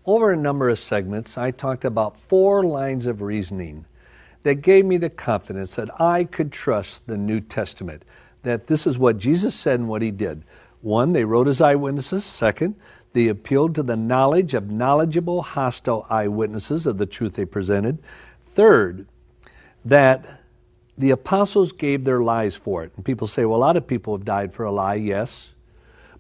Over a number of segments, I talked about 4 lines of reasoning that gave me the confidence that I could trust the New Testament, that this is what Jesus said and what he did. 1, they wrote as eyewitnesses. 2nd, they appealed to the knowledge of knowledgeable, hostile eyewitnesses of the truth they presented. 3rd, that the apostles gave their lives for it. And people say, well, a lot of people have died for a lie, yes,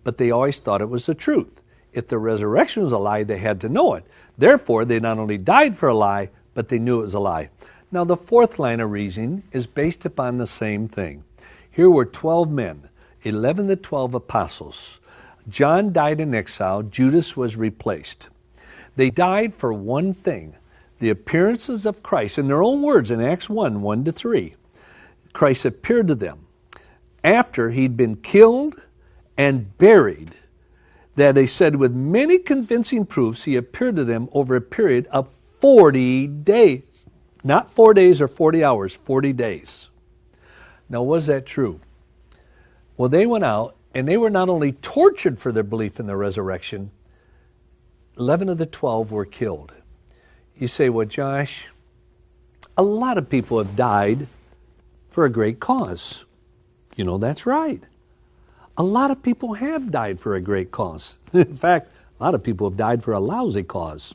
but they always thought it was the truth. If the resurrection was a lie, they had to know it. Therefore, they not only died for a lie, but they knew it was a lie. Now, the 4th line of reasoning is based upon the same thing. Here were 12 men, 11 to 12 apostles. John died in exile. Judas was replaced. They died for one thing, the appearances of Christ. In their own words, in Acts 1, 1-3, Christ appeared to them after he'd been killed and buried, that they said with many convincing proofs he appeared to them over a period of 40 days. Not 4 days or 40 hours, 40 days. Now, was that true? Well, they went out and they were not only tortured for their belief in the resurrection, 11 of the 12 were killed. You say, well, Josh, a lot of people have died for a great cause. You know, that's right. A lot of people have died for a great cause. In fact, a lot of people have died for a lousy cause.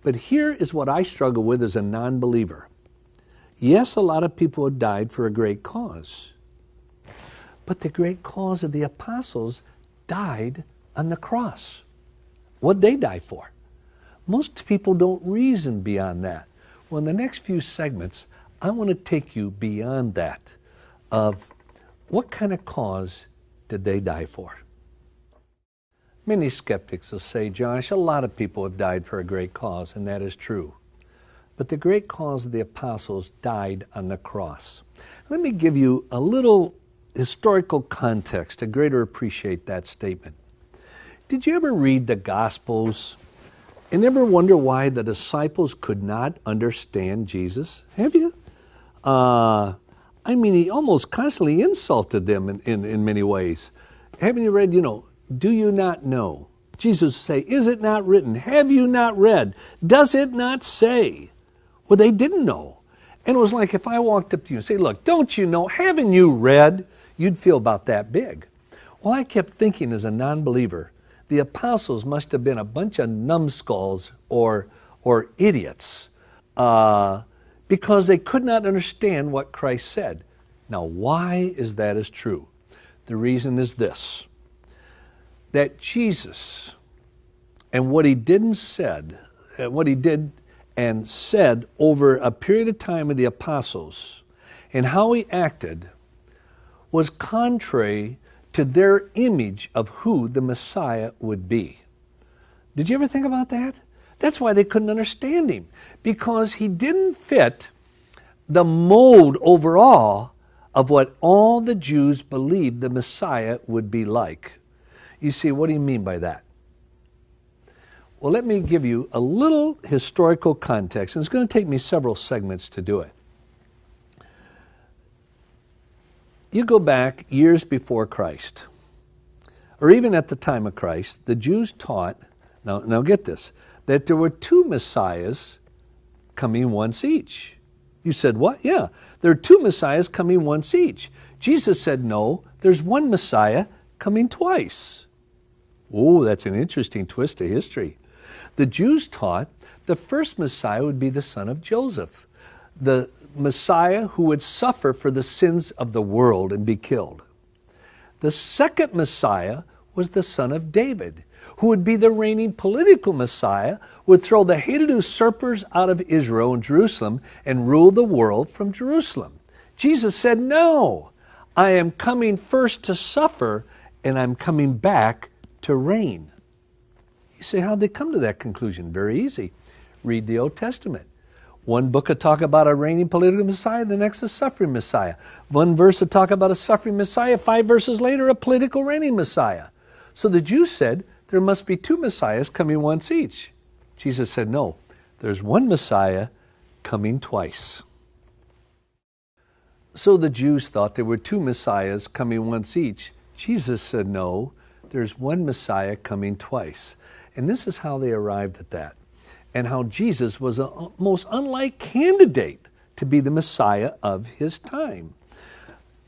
But here is what I struggle with as a non-believer. Yes, a lot of people have died for a great cause. But the great cause of the apostles died on the cross. What'd they die for? Most people don't reason beyond that. Well, in the next few segments, I want to take you beyond that of what kind of cause did they die for? Many skeptics will say, Josh, a lot of people have died for a great cause, and that is true. But the great cause of the apostles died on the cross. Let me give you a little historical context to greater appreciate that statement. Did you ever read the Gospels and ever wonder why the disciples could not understand Jesus? Have you? He almost constantly insulted them in many ways. Haven't you read, do you not know? Jesus would say, is it not written? Have you not read? Does it not say? Well, they didn't know. And it was like if I walked up to you and say, look, don't you know? Haven't you read? You'd feel about that big. Well, I kept thinking as a non-believer, the apostles must have been a bunch of numbskulls or idiots because they could not understand what Christ said. Now, why is that as true? The reason is this, that Jesus and what he did and said over a period of time with the apostles and how he acted was contrary to their image of who the Messiah would be. Did you ever think about that? That's why they couldn't understand him, because he didn't fit the mold overall of what all the Jews believed the Messiah would be like. You see, what do you mean by that? Well, let me give you a little historical context, and it's going to take me several segments to do it. You go back years before Christ, or even at the time of Christ, the Jews taught, now get this, that there were 2 Messiahs coming once each. You said, what? Yeah, there are 2 Messiahs coming once each. Jesus said, no, there's one Messiah coming twice. Oh, that's an interesting twist to history. The Jews taught the first Messiah would be the son of Joseph, the Messiah who would suffer for the sins of the world and be killed. The second Messiah was the son of David, who would be the reigning political Messiah, would throw the hated usurpers out of Israel and Jerusalem and rule the world from Jerusalem. Jesus said, no, I am coming first to suffer and I'm coming back to reign. You say, how'd they come to that conclusion? Very easy. Read the Old Testament. One book will talk about a reigning political Messiah, the next a suffering Messiah. One verse will talk about a suffering Messiah, 5 verses later, a political reigning Messiah. So the Jews said, there must be 2 Messiahs coming once each. Jesus said, no, there's one Messiah coming twice. So the Jews thought there were 2 Messiahs coming once each. Jesus said, no, there's one Messiah coming twice. And this is how they arrived at that, and how Jesus was a most unlike candidate to be the Messiah of his time.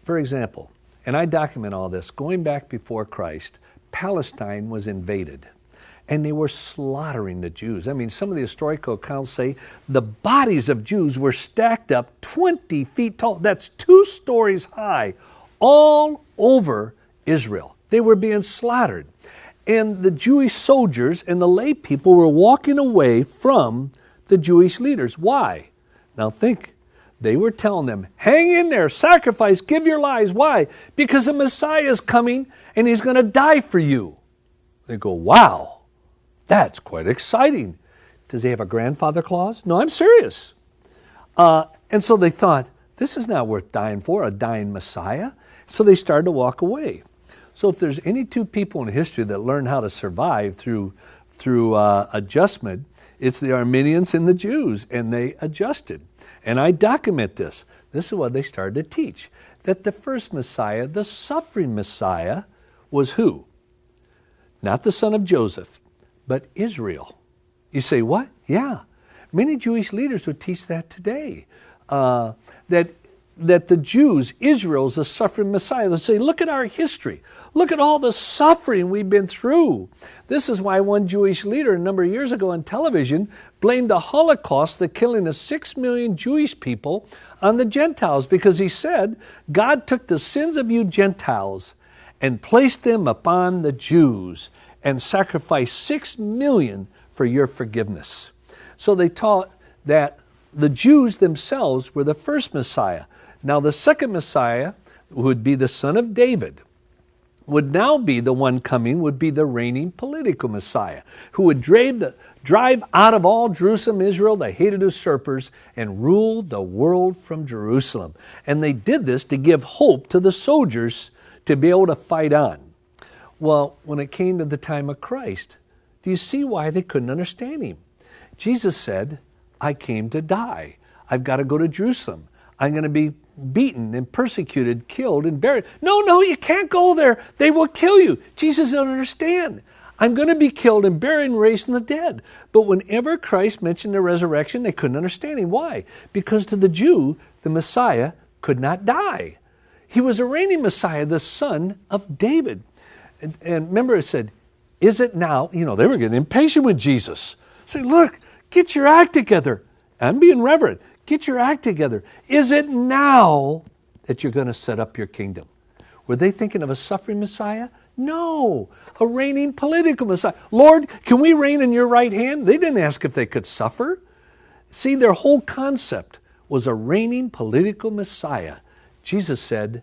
For example, and I document all this, going back before Christ, Palestine was invaded, and they were slaughtering the Jews. I mean, some of the historical accounts say the bodies of Jews were stacked up 20 feet tall. That's 2 stories high, all over Israel. They were being slaughtered. And the Jewish soldiers and the lay people were walking away from the Jewish leaders. Why? Now think, they were telling them, hang in there, sacrifice, give your lives. Why? Because the Messiah is coming and he's going to die for you. They go, wow, that's quite exciting. Does he have a grandfather clause? No, I'm serious. And so they thought, this is not worth dying for, a dying Messiah. So they started to walk away. So if there's any 2 people in history that learned how to survive through adjustment, it's the Armenians and the Jews, and they adjusted. And I document this. This is what they started to teach, that the first Messiah, the suffering Messiah, was who? Not the son of Joseph, but Israel. You say, what? Yeah. Many Jewish leaders would teach that today, that the Jews, Israel's the suffering Messiah. They say, look at our history. Look at all the suffering we've been through. This is why one Jewish leader a number of years ago on television blamed the Holocaust, the killing of 6 million Jewish people, on the Gentiles, because he said, God took the sins of you Gentiles and placed them upon the Jews and sacrificed 6 million for your forgiveness. So they taught that the Jews themselves were the first Messiah. Now the second Messiah, who would be the son of David, would now be the one coming, would be the reigning political Messiah, who would drive out of all Jerusalem, Israel, the hated usurpers, and rule the world from Jerusalem. And they did this to give hope to the soldiers to be able to fight on. Well, when it came to the time of Christ, do you see why they couldn't understand him? Jesus said, I came to die. I've got to go to Jerusalem. I'm going to be beaten and persecuted, killed and buried. No, you can't go there. They will kill you. Jesus don't understand. I'm going to be killed and buried and raised from the dead. But whenever Christ mentioned the resurrection, they couldn't understand him. Why? Because to the Jew, the Messiah could not die. He was a reigning Messiah, the son of David. And remember it said, is it now? They were getting impatient with Jesus. Say, look, get your act together. I'm being reverent. Get your act together. Is it now that you're going to set up your kingdom? Were they thinking of a suffering Messiah? No, a reigning political Messiah. Lord, can we reign in your right hand? They didn't ask if they could suffer. See, their whole concept was a reigning political Messiah. Jesus said,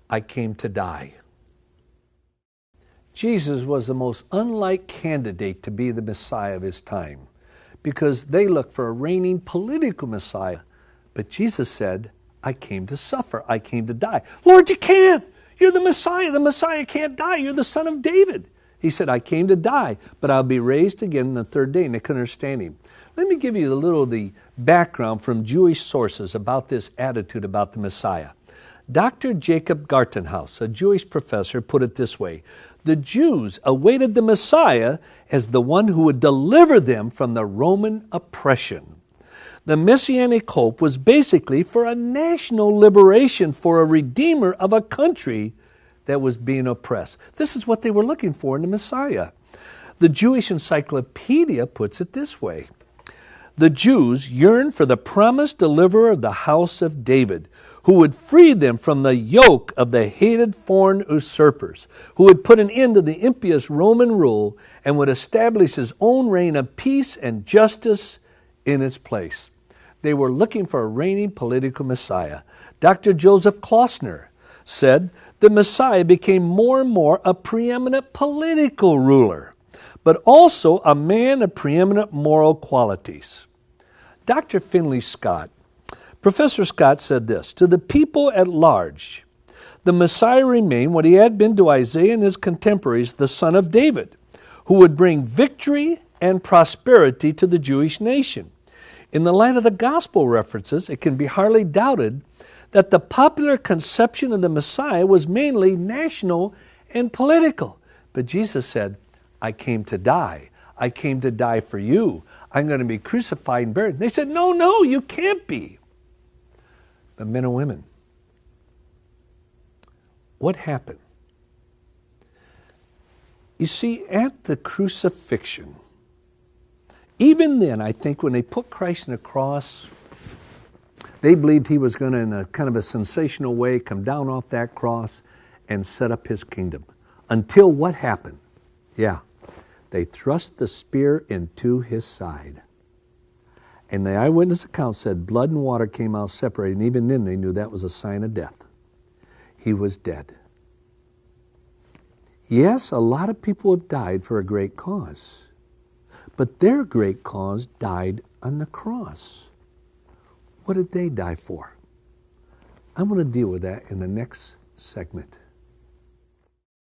I came to die. Jesus was the most unlike candidate to be the Messiah of his time, because they looked for a reigning political Messiah. But Jesus said, I came to suffer. I came to die. Lord, you can't. You're the Messiah. The Messiah can't die. You're the son of David. He said, I came to die, but I'll be raised again on the 3rd day. And they couldn't understand him. Let me give you a little of the background from Jewish sources about this attitude about the Messiah. Dr. Jacob Gartenhaus, a Jewish professor, put it this way. The Jews awaited the Messiah as the one who would deliver them from the Roman oppression. The Messianic hope was basically for a national liberation, for a redeemer of a country that was being oppressed. This is what they were looking for in the Messiah. The Jewish Encyclopedia puts it this way. The Jews yearned for the promised deliverer of the house of David, who would free them from the yoke of the hated foreign usurpers, who would put an end to the impious Roman rule and would establish his own reign of peace and justice in its place. They were looking for a reigning political Messiah. Dr. Joseph Klausner said, the Messiah became more and more a preeminent political ruler, but also a man of preeminent moral qualities. Dr. Finley Scott, Professor Scott said this, to the people at large, the Messiah remained what he had been to Isaiah and his contemporaries, the son of David, who would bring victory and prosperity to the Jewish nation. In the light of the gospel references, it can be hardly doubted that the popular conception of the Messiah was mainly national and political. But Jesus said, I came to die. I came to die for you. I'm going to be crucified and buried. They said, no, you can't be. But men and women, what happened? You see, at the crucifixion, even then, I think when they put Christ on the cross, they believed he was going to, in a kind of a sensational way, come down off that cross and set up his kingdom. Until what happened? Yeah, they thrust the spear into his side. And the eyewitness account said blood and water came out separated, and even then they knew that was a sign of death. He was dead. Yes, a lot of people have died for a great cause, but their great cause died on the cross. What did they die for? I'm going to deal with that in the next segment.